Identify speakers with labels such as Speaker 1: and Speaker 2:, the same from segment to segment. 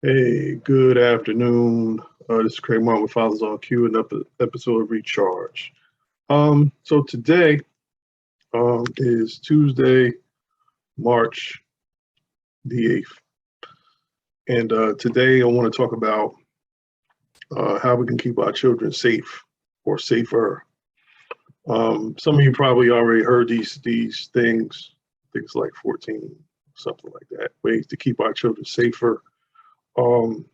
Speaker 1: Hey, good afternoon. This is Craig Martin with Fathers on Q, another episode of Recharge. So today is Tuesday, March the 8th. And today I want to talk about how we can keep our children safe or safer. Some of you probably already heard these things. I think it's like 14, something like that, ways to keep our children safer. Um,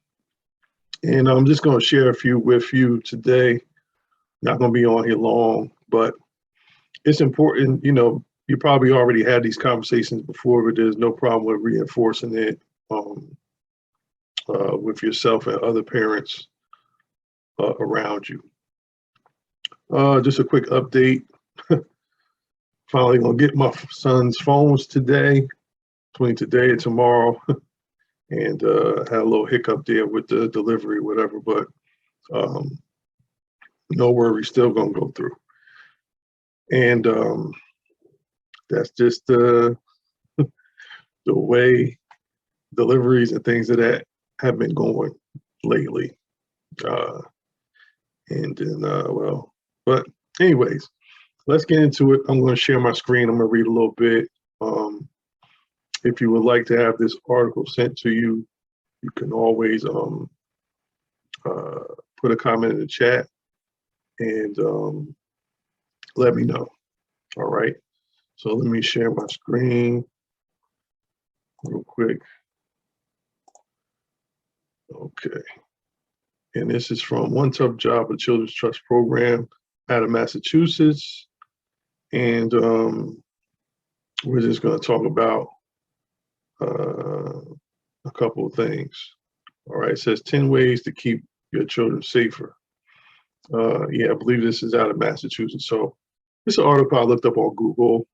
Speaker 1: And I'm just going to share a few with you today. Not going to be on here long, but it's important. You probably already had these conversations before, but there's no problem with reinforcing it with yourself and other parents around you. Just a quick update. Finally going to get my son's phones today, between today and tomorrow. And had a little hiccup there with the delivery, whatever, but no worries, still going to go through. And that's just the way deliveries and things of that have been going lately. But anyways, let's get into it. I'm going to share my screen. I'm going to read a little bit. If you would like to have this article sent to you, you can always put a comment in the chat and let me know. All right. So let me share my screen real quick. Okay. And this is from One Tough Job, a Children's Trust Program out of Massachusetts. And we're just going to talk about a couple of things. All right. It says 10 ways to keep your children safer. Yeah, I believe this is out of Massachusetts. So this is an article I looked up on Google.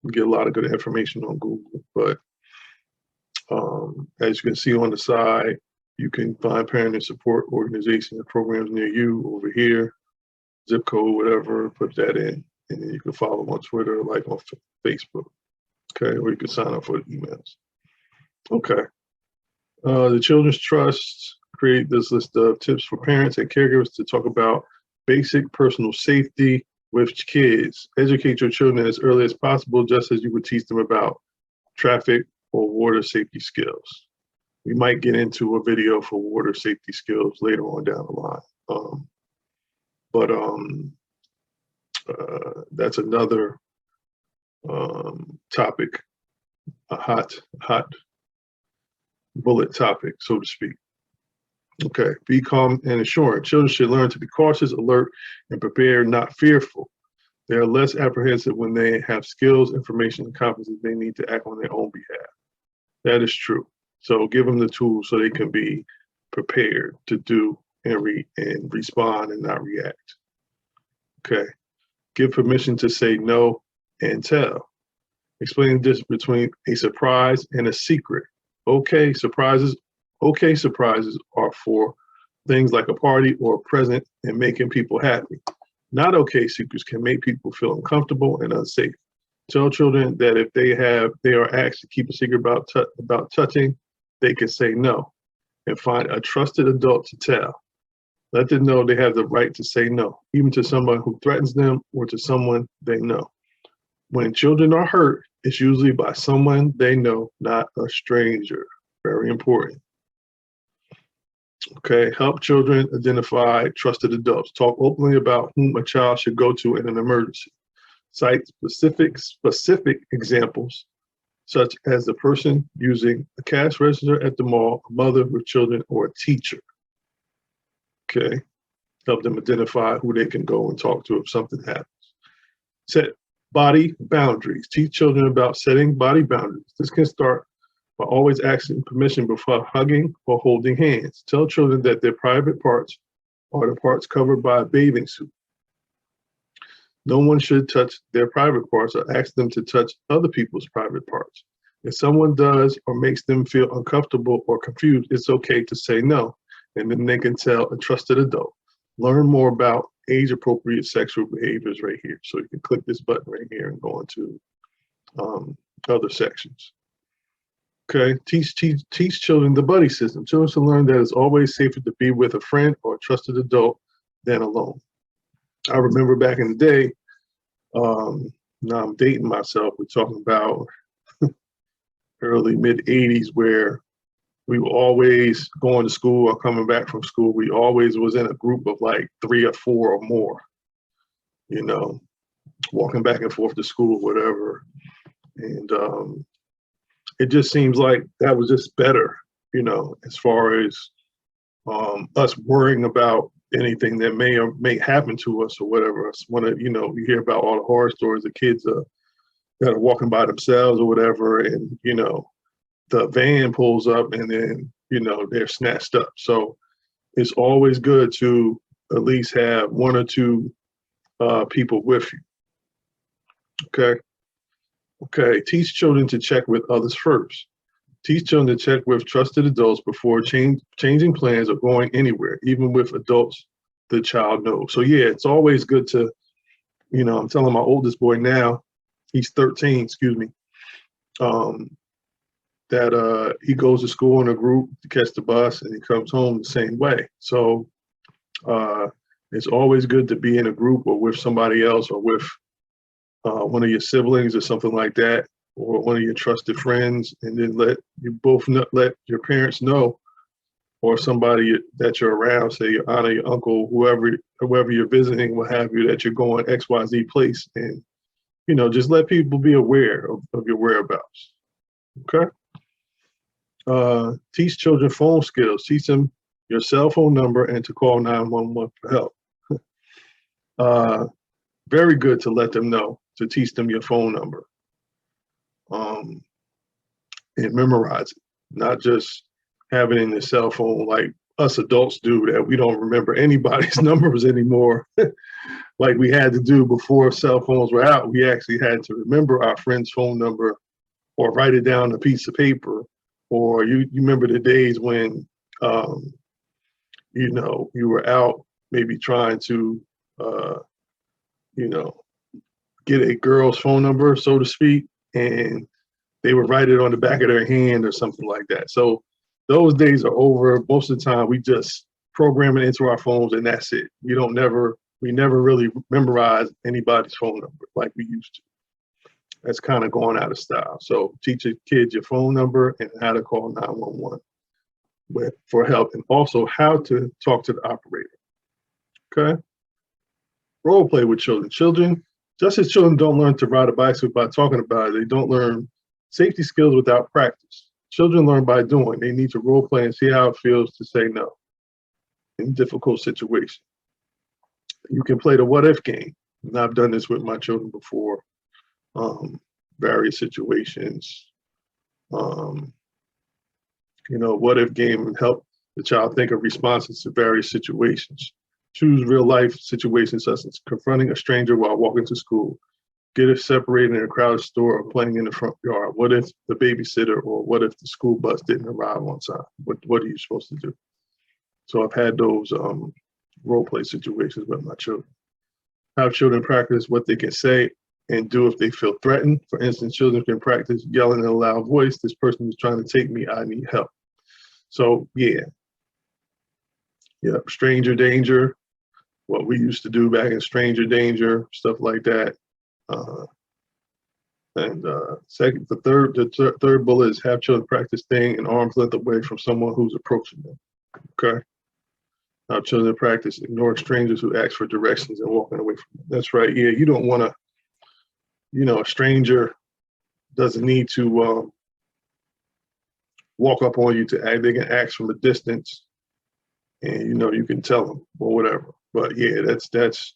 Speaker 1: We get a lot of good information on Google, but as you can see on the side, you can find parent and support organizations and programs near you over here, zip code, whatever, put that in, and then you can follow them on Twitter, like on Facebook, okay, or you can sign up for the emails. Okay. The Children's Trust create this list of tips for parents and caregivers to talk about basic personal safety with kids. Educate your children as early as possible, just as you would teach them about traffic or water safety skills. We might get into a video for water safety skills later on down the line. That's another topic, a hot bullet topic, so to speak. Okay, be calm and assured. Children should learn to be cautious, alert, and prepared, not fearful. They are less apprehensive when they have skills, information, and confidence they need to act on their own behalf. That is true. So give them the tools so they can be prepared to do and respond and not react. Okay. Give permission to say no and tell. Explain the difference between a surprise and a secret. Okay surprises are for things like a party or a present and making people happy. Not okay secrets can make people feel uncomfortable and unsafe. Tell children that if they are asked to keep a secret about touching, they can say no and find a trusted adult to tell. Let them know they have the right to say no, even to someone who threatens them or to someone they know. When children are hurt, it's usually by someone they know, not a stranger. Very important. Okay, help children identify trusted adults. Talk openly about whom a child should go to in an emergency. Cite specific examples, such as the person using a cash register at the mall, a mother with children, or a teacher. Okay, help them identify who they can go and talk to if something happens. Set body boundaries. Teach children about setting body boundaries. This can start by always asking permission before hugging or holding hands. Tell children that their private parts are the parts covered by a bathing suit. No one should touch their private parts or ask them to touch other people's private parts. If someone does or makes them feel uncomfortable or confused, it's okay to say no, and then they can tell a trusted adult. Learn more about age-appropriate sexual behaviors right here. So you can click this button right here and go into other sections. Okay, teach children the buddy system. Children should learn that it's always safer to be with a friend or a trusted adult than alone. I remember back in the day, now I'm dating myself, we're talking about early mid 80s, where we were always going to school or coming back from school. We always was in a group of like 3 or 4 or more, you know, walking back and forth to school, whatever. And it just seems like that was just better, as far as us worrying about anything that may or may happen to us or whatever. Us want to, you hear about all the horror stories of kids that are walking by themselves or whatever, and the van pulls up and then they're snatched up. So it's always good to at least have 1 or 2 people with you. Okay. Teach children to check with others first. Teach children to check with trusted adults before changing plans or going anywhere, even with adults the child knows. So yeah, it's always good to, I'm telling my oldest boy now, he's 13, excuse me, that he goes to school in a group to catch the bus and he comes home the same way. So it's always good to be in a group or with somebody else or with one of your siblings or something like that, or one of your trusted friends, and then let your parents know, or somebody that you're around, say your aunt or your uncle, whoever you're visiting, what have you, that you're going XYZ place, and just let people be aware of your whereabouts. Okay. Teach children phone skills. Teach them your cell phone number and to call 911 for help. Very good to let them know, to teach them your phone number. And memorize it, not just have it in the cell phone like us adults do, that we don't remember anybody's numbers anymore like we had to do before cell phones were out. We actually had to remember our friend's phone number or write it down on a piece of paper. Or you remember the days when you were out maybe trying to get a girl's phone number, so to speak, and they would write it on the back of their hand or something like that. So those days are over. Most of the time we just program it into our phones and that's it. We never really memorize anybody's phone number like we used to. That's kind of going out of style. So teach your kids your phone number and how to call 911 for help, and also how to talk to the operator. Okay. Role play with children. Just as children don't learn to ride a bicycle by talking about it, they don't learn safety skills without practice. Children learn by doing. They need to role play and see how it feels to say no in difficult situations. You can play the what if game. And I've done this with my children before. Various situations. What if game and help the child think of responses to various situations. Choose real life situations such as confronting a stranger while walking to school, get if separated in a crowded store or playing in the front yard. What if the babysitter, or what if the school bus didn't arrive on time? What are you supposed to do? So I've had those role play situations with my children. Have children practice what they can say and do if they feel threatened. For instance, children can practice yelling in a loud voice, "This person is trying to take me, I need help." So yeah, stranger danger, what we used to do back in stranger danger, stuff like that. The third bullet is have children practice staying an arm's length away from someone who's approaching them. Okay. Now children practice ignoring strangers who ask for directions and walking away from them. That's right. Yeah, you don't want to, a stranger doesn't need to walk up on you to act. They can ask from a distance, and you can tell them or whatever. But yeah, that's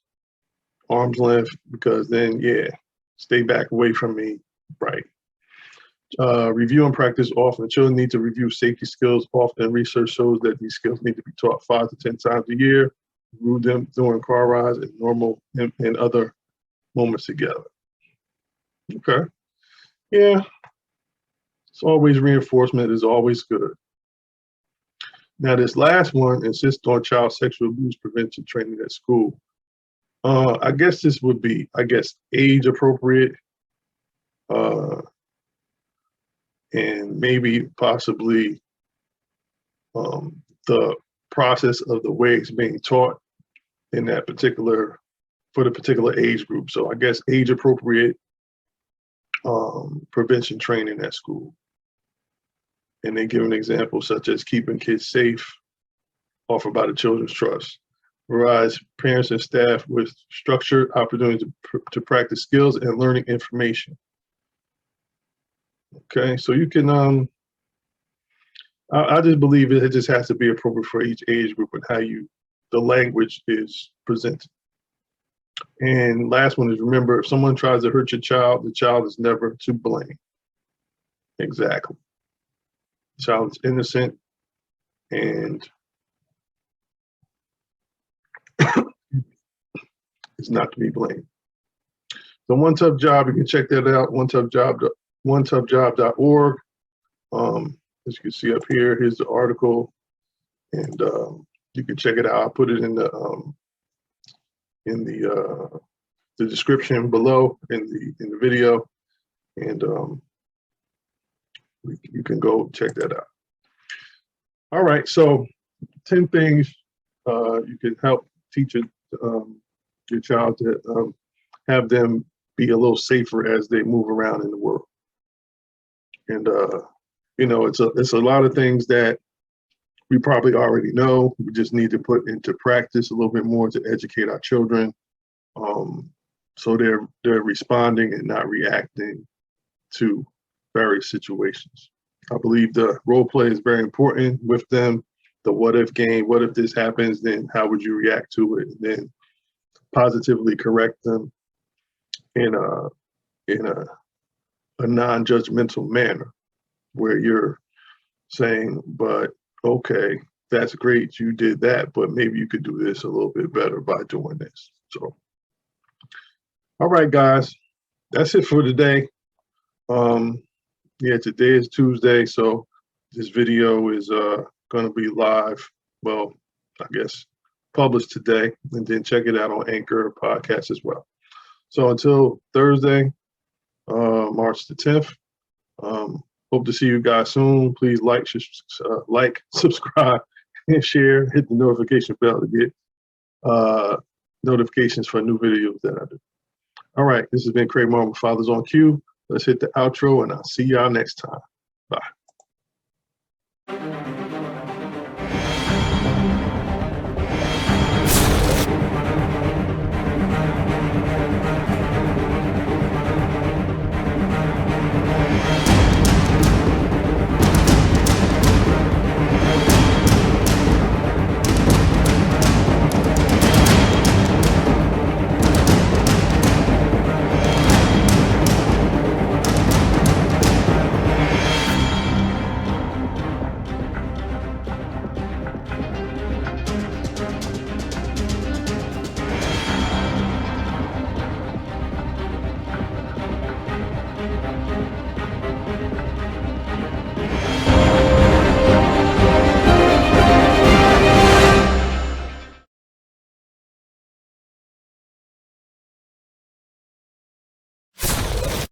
Speaker 1: arm's length, because then stay back away from me. Right. Review and practice often. Children need to review safety skills often. Research shows that these skills need to be taught 5 to 10 times a year. Review them during car rides and normal and other moments together. Okay. Yeah. It's always reinforcement is always good. Now this last one insists on child sexual abuse prevention training at school. I guess this would be, age appropriate. and maybe possibly the process of the way it's being taught in that particular, for the particular age group. So I guess age appropriate prevention training at school. And they give an example such as keeping kids safe, offered by the Children's Trust. Provides parents and staff with structured opportunities to practice skills and learning information. Okay, so you can, I just believe it just has to be appropriate for each age group and how the language is presented. And last one is, remember, if someone tries to hurt your child, the child is never to blame. Exactly. The child is innocent and is not to be blamed. So One Tough Job, you can check that out, onetoughjob.org. As you can see up here, here's the article, and you can check it out. I'll put it in the description below in the video, and you can go check that out. All right, so 10 things you can help teach your child to have them be a little safer as they move around in the world. And you know, it's a lot of things that we probably already know. We just need to put into practice a little bit more to educate our children, so they're responding and not reacting to various situations. I believe the role play is very important with them. The what if game, what if this happens, then how would you react to it? And then positively correct them in a non-judgmental manner, where you're saying, but okay, that's great, you did that, but maybe you could do this a little bit better by doing this. So, all right, guys, that's it for today. Yeah, today is Tuesday, so this video is going to be live, well, I guess published today, and then check it out on Anchor podcast as well. So until Thursday, March the 10th, hope to see you guys soon. Please like, subscribe, and share. Hit the notification bell to get notifications for new videos that I do. All right, this has been Craig Martin with Fathers on Cue. Let's hit the outro, and I'll see y'all next time. Bye.